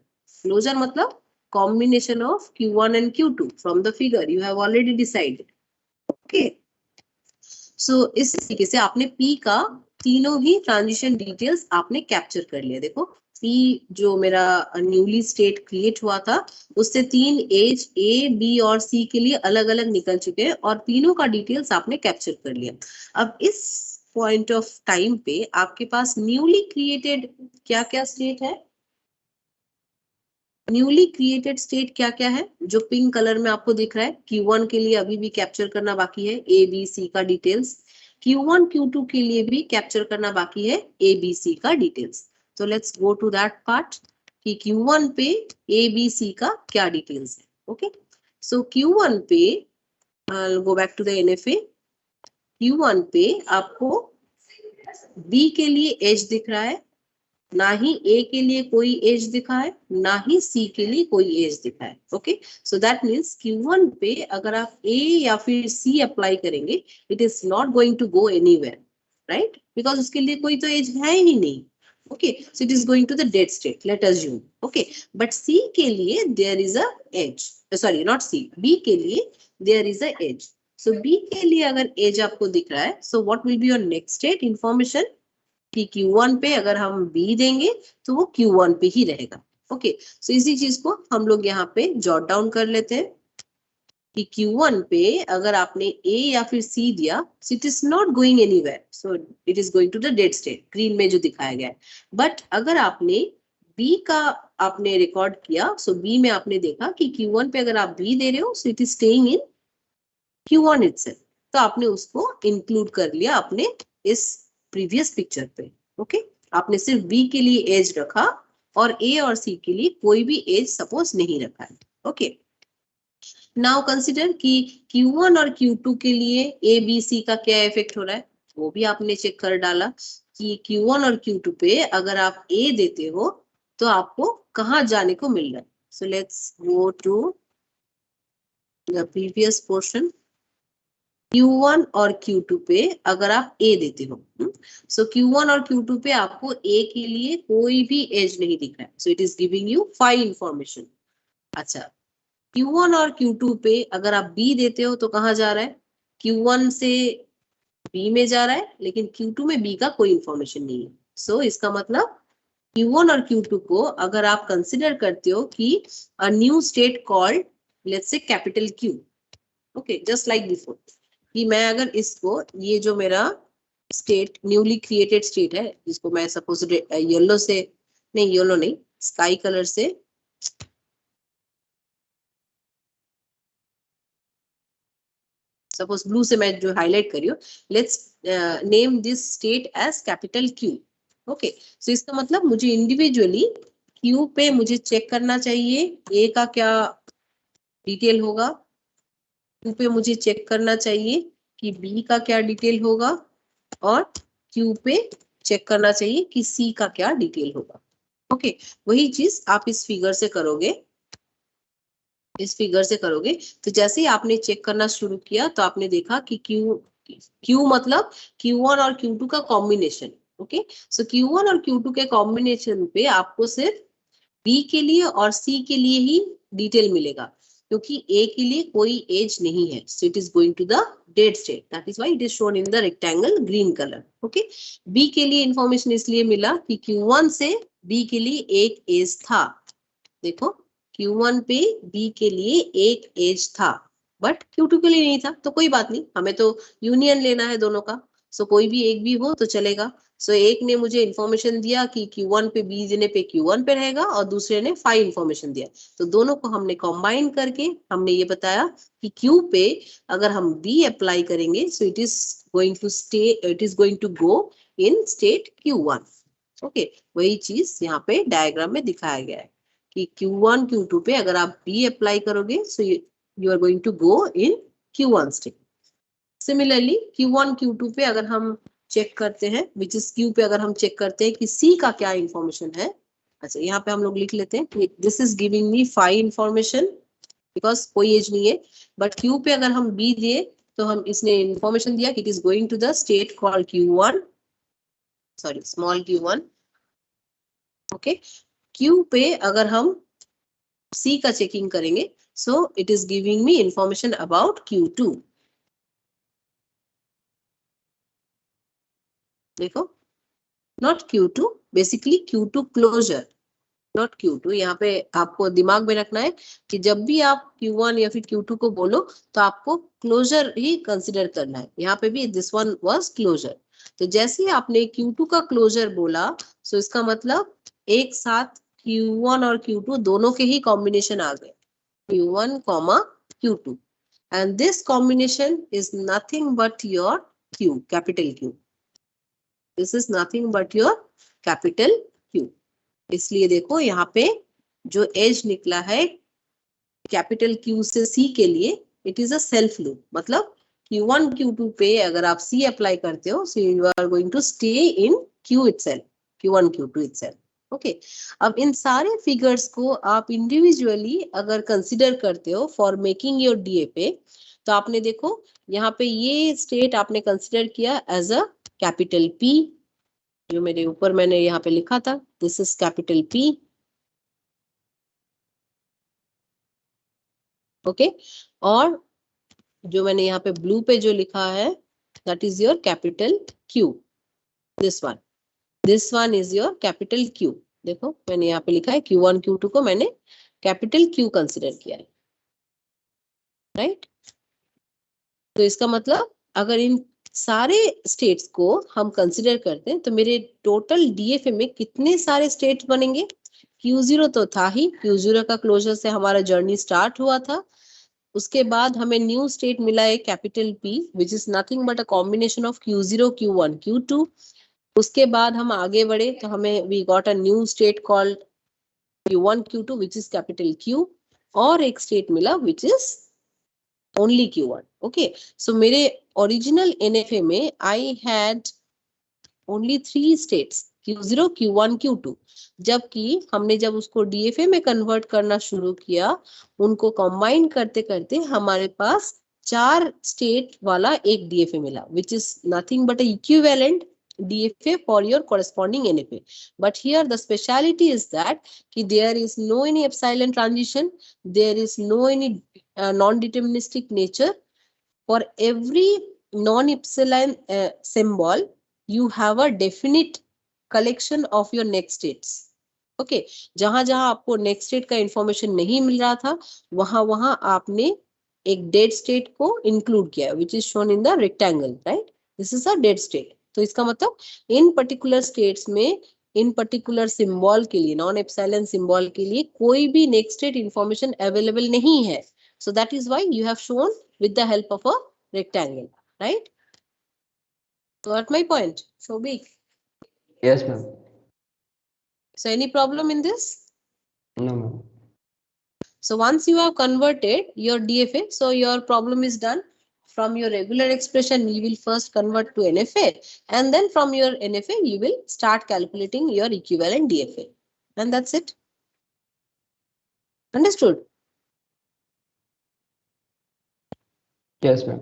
क्लोजर मतलब combination of Q1 and Q2 from the figure you have already decided। okay, so इस तरीके से आपने P का तीनों ही ट्रांजिशन डिटेल्स आपने कैप्चर कर लिया। देखो P जो मेरा न्यूली स्टेट क्रिएट हुआ था, उससे 3 एज A, B और C के लिए अलग अलग निकल चुके हैं और तीनों का डिटेल्स आपने कैप्चर कर लिया। अब इस पॉइंट ऑफ टाइम पे आपके पास न्यूली क्रिएटेड क्या क्या स्टेट है, न्यूली क्रिएटेड स्टेट क्या क्या है जो पिंक कलर में आपको दिख रहा है। Q1 के लिए अभी भी कैप्चर करना बाकी है A, B, C का डिटेल्स, Q1 Q2 के लिए भी कैप्चर करना बाकी है A, B, C का डिटेल्स। तो let's go to that part कि Q1 पे A, B, C का क्या डिटेल्स है। ओके, सो Q1 पे go back to the NFA, Q1 पे आपको B के लिए एज दिख रहा है, ना ही A के लिए कोई एज दिखा है, ना ही C के लिए कोई एज दिखा है। Okay, so that means Q1 पे अगर आप A या फिर C अप्लाई करेंगे, it is not going to go anywhere, right, because उसके लिए कोई तो एज है ही नहीं। Okay, so it is going to the dead state, let us assume. Okay, but C के लिए there is a edge, sorry not C, B के लिए there is a edge. So B के लिए अगर एज आपको दिख रहा है, so what will be your next state information कि Q1 पे अगर हम B देंगे तो वो Q1 पे ही रहेगा। ओके, सो इसी चीज को हम लोग यहाँ पे जॉट डाउन कर लेते हैं कि Q1 पे अगर आपने A या फिर C दिया, so it is not going anywhere, so it is going to the dead state, green में जो दिखाया गया है। बट अगर आपने B का आपने रिकॉर्ड किया, सो B में आपने देखा कि Q1 पे अगर आप B दे रहे हो, सो it is staying in Q1 itself, तो आपने उसको इंक्लूड कर लिया अपने इस प्रीवियस पिक्चर पे। ओके, आपने सिर्फ B के लिए एज रखा और A और C के लिए कोई भी एज सपोज नहीं रखा है। ओके, नाउ कंसिडर कि Q1 और Q2 के लिए A, B, C का क्या इफेक्ट हो रहा है, वो भी आपने चेक कर डाला कि Q1 और Q2 पे अगर आप A देते हो तो आपको कहाँ जाने को मिल रहा है। So let's go to the previous portion. Q1 और Q2 पे अगर आप A देते हो, सो Q1 और Q2 पे आपको A के लिए कोई भी एज नहीं दिख रहा है, so it is giving you 5 information. अच्छा, Q1 और Q2 पे अगर आप B देते हो तो कहाँ जा रहा है, Q1 से B में जा रहा है, लेकिन Q2 में B का कोई इंफॉर्मेशन नहीं है। सो इसका मतलब Q1 और Q2 को अगर आप कंसिडर करते हो कि अ new state called let's say capital Q, okay, just like before, कि मैं अगर इसको, ये जो मेरा स्टेट न्यूली क्रिएटेड स्टेट है, जिसको मैं सपोज येलो से, नहीं येलो नहीं, स्काई कलर से सपोज ब्लू से मैं जो हाईलाइट करी हूँ, let's name this state as capital Q। Okay, so इसका मतलब मुझे इंडिविजुअली क्यू पे मुझे चेक करना चाहिए ए का क्या डिटेल होगा, क्यू पे मुझे चेक करना चाहिए कि बी का क्या डिटेल होगा, और क्यू पे चेक करना चाहिए कि सी का क्या डिटेल होगा। ओके, वही चीज आप इस फिगर से करोगे, इस फिगर से करोगे। तो जैसे ही आपने चेक करना शुरू किया तो आपने देखा कि क्यू मतलब Q1 और Q2 का कॉम्बिनेशन। ओके, सो Q1 और Q2 के कॉम्बिनेशन पे आपको सिर्फ बी के लिए और सी के लिए ही डिटेल मिलेगा, क्योंकि ए के लिए कोई एज नहीं है। So it is going to the dead state, that is why it is shown in the rectangle green colour. Okay, B के लिए इंफॉर्मेशन इसलिए मिला कि Q1 से बी के लिए एक एज था। देखो, Q1 पे बी के लिए एक एज था, बट Q2 के लिए नहीं था। तो कोई बात नहीं, हमें तो यूनियन लेना है दोनों का। सो कोई भी एक भी हो तो चलेगा। सो एक ने मुझे इंफॉर्मेशन दिया कि Q1 पे बी देने पे Q1 पे रहेगा, और दूसरे ने 5 इंफॉर्मेशन दिया। तो दोनों को हमने कंबाइन करके हमने ये बताया कि Q पे अगर हम बी अप्लाई करेंगे, so it is going to stay, it is going to go in state Q1। Okay, वही चीज यहाँ पे डायग्राम में दिखाया गया है कि Q1 Q2 पे अगर आप बी अप्लाई करोगे, सो you are going to go in Q1 state. Similarly Q1 Q2 पे अगर हम चेक करते हैं, विच इज Q पे अगर हम चेक करते हैं कि C का क्या इंफॉर्मेशन है। अच्छा, यहाँ पे हम लोग लिख लेते हैं कि this is giving me 5 information, because कोई एज नहीं है। बट Q पे अगर हम B दिए तो हम इसने इंफॉर्मेशन दिया कि it is going to the state called Q1, sorry small Q1। Okay, Q पे अगर हम C का चेकिंग करेंगे, so it is giving me information about Q2। देखो, not Q2, basically Q2 closure, not Q2। यहाँ पे आपको दिमाग में रखना है कि जब भी आप Q1 या फिर Q2 को बोलो तो आपको क्लोजर ही कंसिडर करना है। यहाँ पे भी दिस वन वाज क्लोजर। तो जैसे ही आपने Q2 का क्लोजर बोला, सो इसका मतलब एक साथ Q1 और Q2 दोनों के ही कॉम्बिनेशन आ गए, Q1, Q2, and this combination is nothing but your Q, capital Q. This is nothing but your capital Q. इसलिए देखो यहाँ पे जो एज निकला है कैपिटल Q से C के लिए, it is a self loop. मतलब Q1 Q2 पे अगर आप C अप्लाई करते हो, so you are going to stay in Q itself, Q1 Q2 itself. Okay, अब इन सारे फिगर्स को आप इंडिविजुअली अगर कंसिडर करते हो फॉर मेकिंग योर DFA, तो आपने देखो यहाँ पे ये स्टेट आपने कंसिडर किया एज अ कैपिटल P, जो मेरे ऊपर मैंने यहाँ पे लिखा था, this is capital P। Okay, और जो मैंने यहाँ पे ब्लू पे जो लिखा है, that is your capital Q। This one is your capital Q। देखो मैंने यहाँ पे लिखा है Q1 Q2 को मैंने कैपिटल Q कंसिडर किया है, राइट। तो इसका मतलब अगर इन सारे स्टेट्स को हम कंसिडर करते हैं तो मेरे टोटल DFA में कितने सारे स्टेट्स बनेंगे। Q0 तो था ही, Q0 का क्लोजर से हमारा जर्नी स्टार्ट हुआ था। उसके बाद हमें न्यू स्टेट मिला है capital P, which is nothing but a combination of Q0, Q1, Q2। उसके बाद हम आगे बढ़े तो हमें we got a new state called Q1 Q2 which is capital Q, और एक स्टेट मिला which is only Q1। Okay, so मेरे ओरिजिनल NFA में I had only 3 states, Q0, Q1, Q2। जबकि हमने जब उसको DFA में कन्वर्ट करना शुरू किया, उनको कंबाइन करते करते हमारे पास 4 स्टेट वाला एक DFA मिला, which is nothing but a equivalent DFA for your corresponding NFA. But here the speciality is that there is no any epsilon transition, there is no any non-deterministic nature. For every non-epsilon symbol, you have a definite collection of your next states. Okay, जहां जहां आपको नेक्स्ट स्टेट का इंफॉर्मेशन नहीं मिल रहा था, वहां वहां आपने एक डेड स्टेट को इंक्लूड किया, which is shown in the rectangle, right. This is a dead state. तो इसका मतलब इन पर्टिकुलर स्टेट्स में इन पर्टिकुलर सिंबल के लिए, नॉन एप्सिलॉन सिंबल के लिए कोई भी नेक्स्ट स्टेट इंफॉर्मेशन अवेलेबल नहीं है। So that is why you have shown with the help of a rectangle, right? So at my point, Shobik. Yes, ma'am. So any problem in this? No, ma'am. So once you have converted your DFA, so your problem is done. From your regular expression, you will first convert to NFA, and then from your NFA, you will start calculating your equivalent DFA. And that's it. Understood? Yes, ma'am.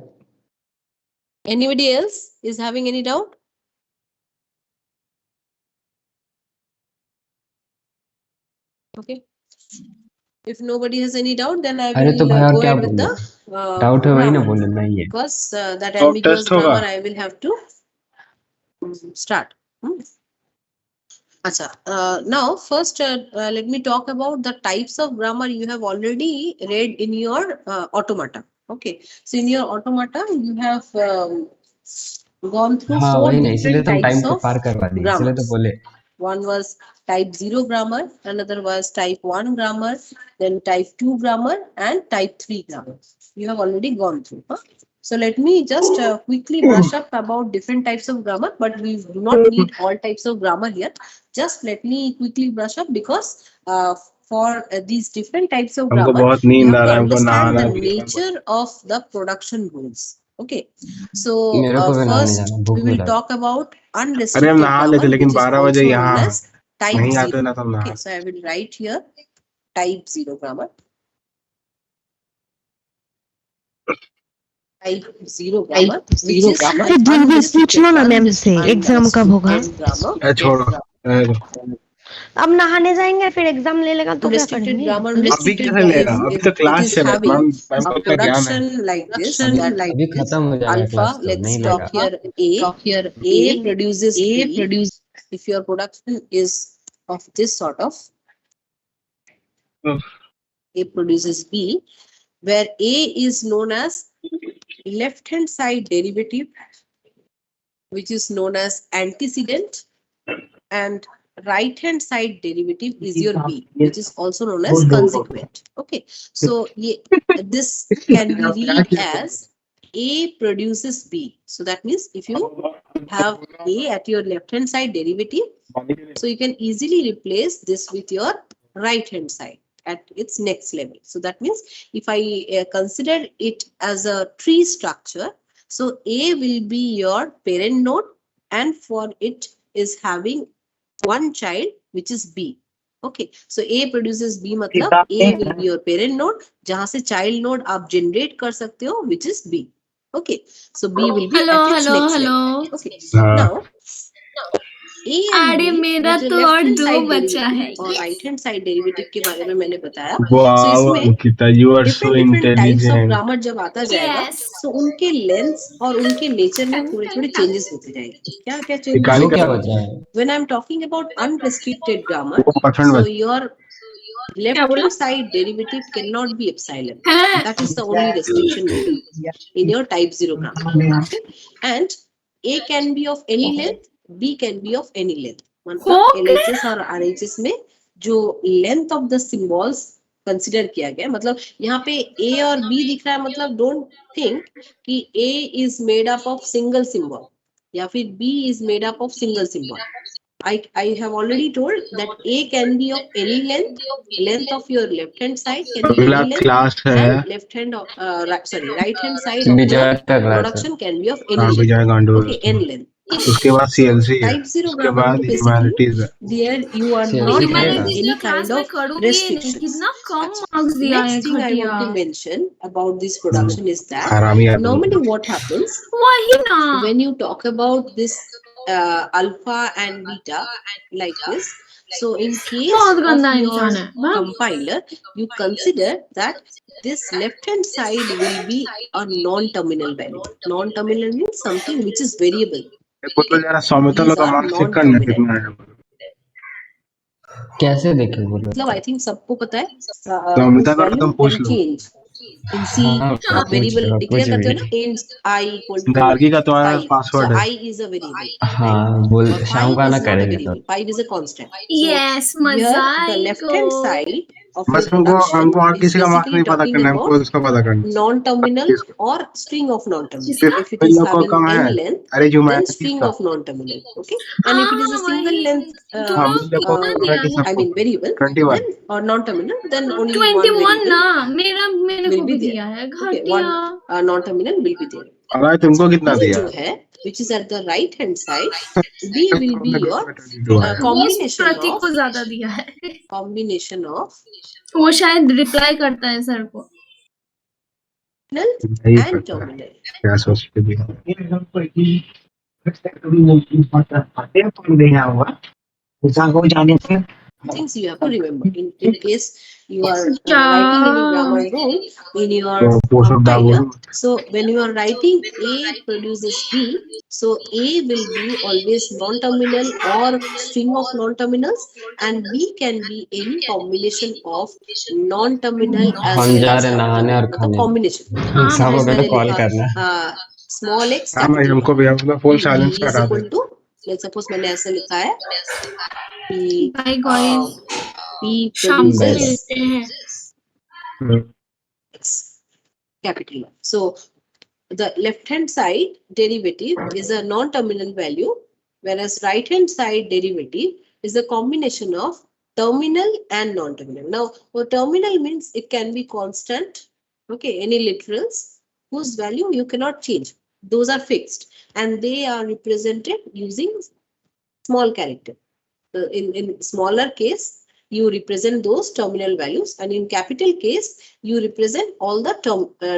Anybody else is having any doubt? Okay. If nobody has any doubt, then I अरे तो will भाई और go क्या ahead with बोले? the डाउट है वही ना grammar. बोले, नहीं है. Because that तो ambiguous टेस्ट होगा. grammar I will have to start. Acha, now first let me talk about the types of grammar you have already read in your automata. Okay, so in your automata you have gone through हाँ 4 वही ना, इसीलिए different तो हम टाइम types को of पार करवा दिए, इसलिए तो grammars. बोले. One was type 0 grammar, another was type 1 grammar, then type 2 grammar, and type 3 grammar. You have already gone through. Huh? So let me just quickly brush up about different types of grammar, but we do not need all types of grammar here. Just let me quickly brush up because for these different types of हमको grammar, बहुत you नींद have आ to रहा है, हमको understand नहाना the भी है. nature of the production rules. Okay, so मेरे को भी नहाने first जाना, we भूख भी will लगा. talk about अरे हम unrestricted नहा grammar, लेते, लेकिन which is 12 बजे also known यहाँ as type नहीं आते 0. ना तब नहा. Okay, so I will write here type 0 grammar. Type 0 grammar, which is अरे दिन भी पूछना ना मैम से एग्जाम कब होगा. grammar. छोड़ो. अरे, अब नहाने जाएंगे फिर एग्जाम ले लेगा तो क्या Unrestricted करेंगे. grammar means अभी if, कैसे लेगा? अभी तो it क्लास is चल रहा है. having मैम मैम a को इतना ज्ञान है. production like this, that अभी खत्म हो जाएगा alpha, क्लास तो let's नहीं talk लेगा. here A produces B. If your production is of this sort of, A produces B, where A is known as left hand side derivative, which is known as antecedent, and right hand side derivative is your B, which is also known as consequent. Okay, so this can be read as A produces B. So that means if you have A at your left hand side derivative, so you can easily replace this with your right hand side at its next level. So that means if I consider it as a tree structure, so A will be your parent node, and for it is having one child, which is B. Okay, so A produces B मतलब A will be your parent node, जहाँ से child node आप generate कर सकते हो, which is B. Okay, so B will be at its next level. Okay, now A and अरे B, मेरा जो तो left और hand 2 side बचा है. derivative और right hand side derivative के बारे में मैंने बताया. So वाओ इसमें Ankita, you are so different types of intelligent. grammar जब आता जाएगा, Yes. so उनके length और उनके nature में थोड़े changes होते जाएंगे. क्या क्या changes गाली वो क्या होते बचा है? हैं? When I'm talking about unrestricted grammar, 2% so बचा. your left hand side derivative cannot be epsilon. That is the only restriction rule in your type 0 grammar. Okay, and A can be of any length, B can be of any length. मतलब LHS और RHS में जो length of the symbols consider किया गया, मतलब यहाँ पे A और B दिख रहा है, मतलब डोंट थिंक कि A is made up of single symbol या फिर B is made up of single symbol. I have already told that A can be of any length. Length of your left hand side can be अगला any length, क्लास है. and left hand of right hand side of Vijay your का क्लास है. production can be of any हाँ length. विजय गांडू. Okay, n length. उसके बाद CLC है. Type 0 उसके grammar बाद में basically ह्यूमैनिटीज है. there you are CLC not करेगा. having any kind of restrictions. कितना कम मार्क्स दिया है Next thing I घटिया. want to mention about this production is that हरामी आदमी. normally what happens वही ना. when you talk about this alpha and beta like this, so in case बहुत of गंदा your इंसान है. भाग. compiler, you consider that this left hand side will be a non-terminal value. Non-terminal means something which is variable. बोलो जरा सौमित्र These लोग का are मार्क्स चेक करना non-terminal. कितना है. कैसे देखे बोलो? मतलब I think सबको पता है सौमित्र this का value तुम पूछ can low. change. In C, हाँ पूछ variable लो, declare कुछ करते हो भी. ना, int I equal to Gargi का तुम्हारा 5. So पासवर्ड है. I is a variable. हाँ बोल, Or शाम 5 को आना is not a करेंगे तो. variable. 5 is a constant. So Yes, मजा here the left hand आएगा. side of बस your हमको production और is किसी का मार्क्स basically नहीं पता talking करना है, हमको about उसका पता करना है। non-terminal किसको? or string of non-terminal. किसका? If it is इन लोग को having कम है, n length, अरे then ह्यूमैनिटीज string का। of non-terminal. Okay, and if it is a single वही length हाँ मुझे को कितना दिया ह्यूमैनिटीज है? I सबको mean variable, 21 then or non-terminal, then only one 21 variable ना मेरे will को be भी there. दिया है Okay, घटिया। one non-terminal will be there. अगर तुमको कितना B दिया जो है, which is at the right hand side, B will be तुमने your ग्रुप में 22 आया। बॉस combination प्रतीक of को ज्यादा दिया है। वो शायद रिप्लाई करता है सर को। terminal नहीं and पता है terminal. क्या सोचते दिया। Things you have to remember. In case you are क्या? writing any grammar rule in your तो पोषक compiler, दागो so when you are writing A produces B, so A will be always non-terminal or string of non-terminals, and B can be any combination of non-terminal as हम well जा as रहे नहाने non-terminal. और मतलब खाने। combination. हाँ सब भाई हो गया तो मैंने कॉल लिखा करना। small x हाँ भाई capital हमको Y. भी हम फुल साइलेंस B का is हटा equal they. to, let's suppose मैंने ऐसे लिखा है कि बाय गाइस P शाम को produces मिलते हैं। X capital Y. So the left hand side derivative is a non-terminal value, whereas right hand side derivative is a combination of terminal and non-terminal. Now, what terminal means, it can be constant, okay, any literals whose value you cannot change. Those are fixed and they are represented using small character. In smaller case, you represent those terminal values, and in capital case, you represent all the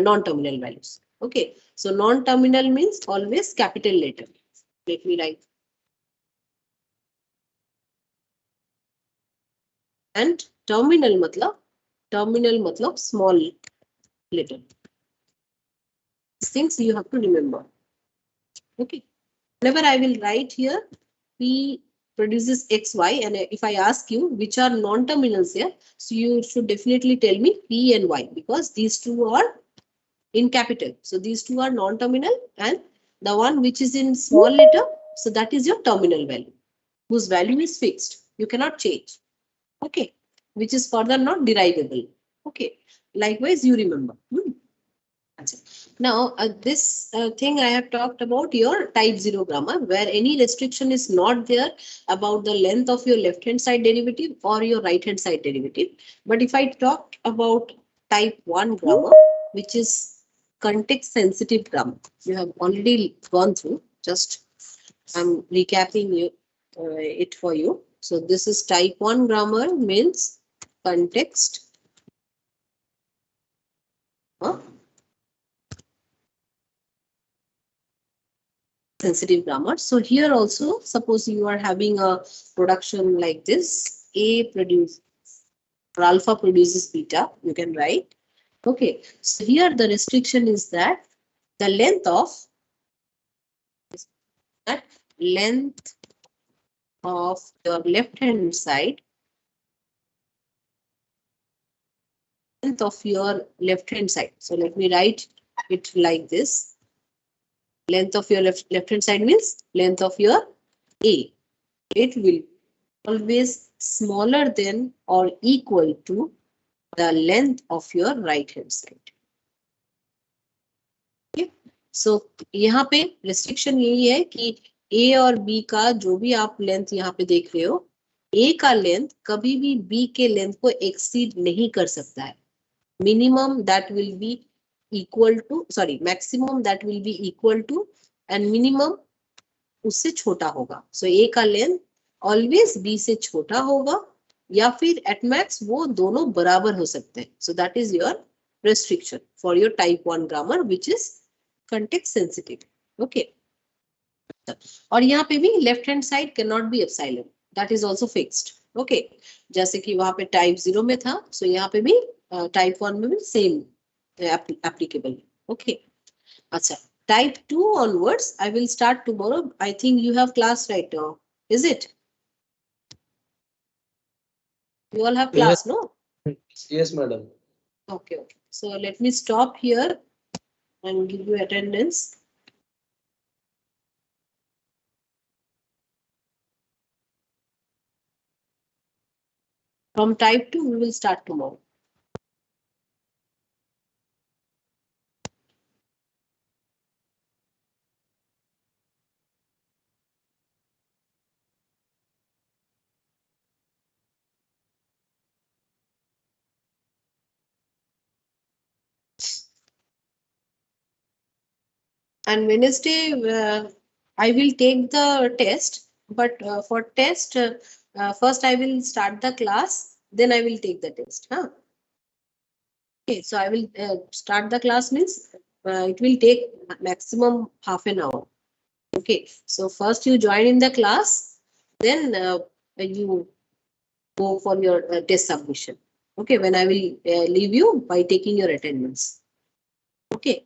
non-terminal values. Okay, so non-terminal means always capital letter. Let me write. And terminal matlab small letter. These things you have to remember. Okay, whenever I will write here P produces XY, and if I ask you which are non-terminals here, so you should definitely tell me P and Y, because these two are in capital. So these two are non-terminal, and the one which is in small letter, so that is your terminal value, whose value is fixed. You cannot change. Okay, which is further not derivable. Okay, likewise you remember. Now this thing I have talked about your type 0 grammar, where any restriction is not there about the length of your left hand side derivative or your right hand side derivative. But if I talk about type 1 grammar, which is context sensitive grammar, you have already gone through, just I'm recapping it for you. So this is type 1 grammar, means context sensitive grammar. So here also, suppose you are having a production like this, A produces or alpha produces beta, you can write. Okay, so here the restriction is that the length of your left hand side, length of your left hand side. So let me write it like this. Length of your left hand side means length of your A. It will always smaller than or equal to the length of your right hand side. Okay? So यहाँ पे restriction यही है कि A और B का जो भी आप लेंथ यहाँ पे देख रहे हो, A का लेंथ कभी भी B के लेंथ को एक्सीड नहीं कर सकता है. Minimum that will be equal to, sorry, maximum that will be equal to, and minimum उससे छोटा होगा. So A का लेंथ ऑलवेज B से छोटा होगा, या फिर एट मैक्स वो दोनों बराबर हो सकते हैं. So that is your restriction for your type 1 grammar, which is context sensitive. Okay, और यहाँ पे भी left hand side can not be epsilon, that is also fixed. Okay, जैसे कि वहां पे टाइप 0 में था, सो यहाँ पे भी टाइप 1 में भी सेम एप्लीकेबल. ओके, अच्छा, type 2 onwards I will start tomorrow. I think you have class right now, is it? You all have class, no? Yes, madam. Okay, okay. So let me stop here and give you attendance. From type 2, we will start tomorrow. And Wednesday, I will take the test, but for test, first I will start the class, then I will take the test. Huh? Okay, so I will start the class means it will take maximum half an hour. Okay, so first you join in the class, then you go for your test submission. Okay, when I will leave you by taking your attendance. Okay.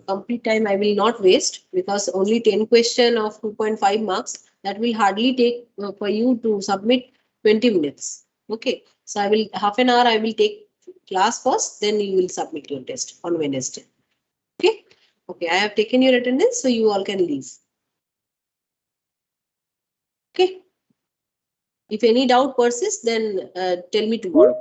Complete time I will not waste, because only 10 question of 2.5 marks, that will hardly take for you to submit 20 minutes. Okay, so I will half an hour I will take class first, then you will submit your test on Wednesday. Okay, okay, I have taken your attendance, so you all can leave. Okay, if any doubt persists, then tell me tomorrow.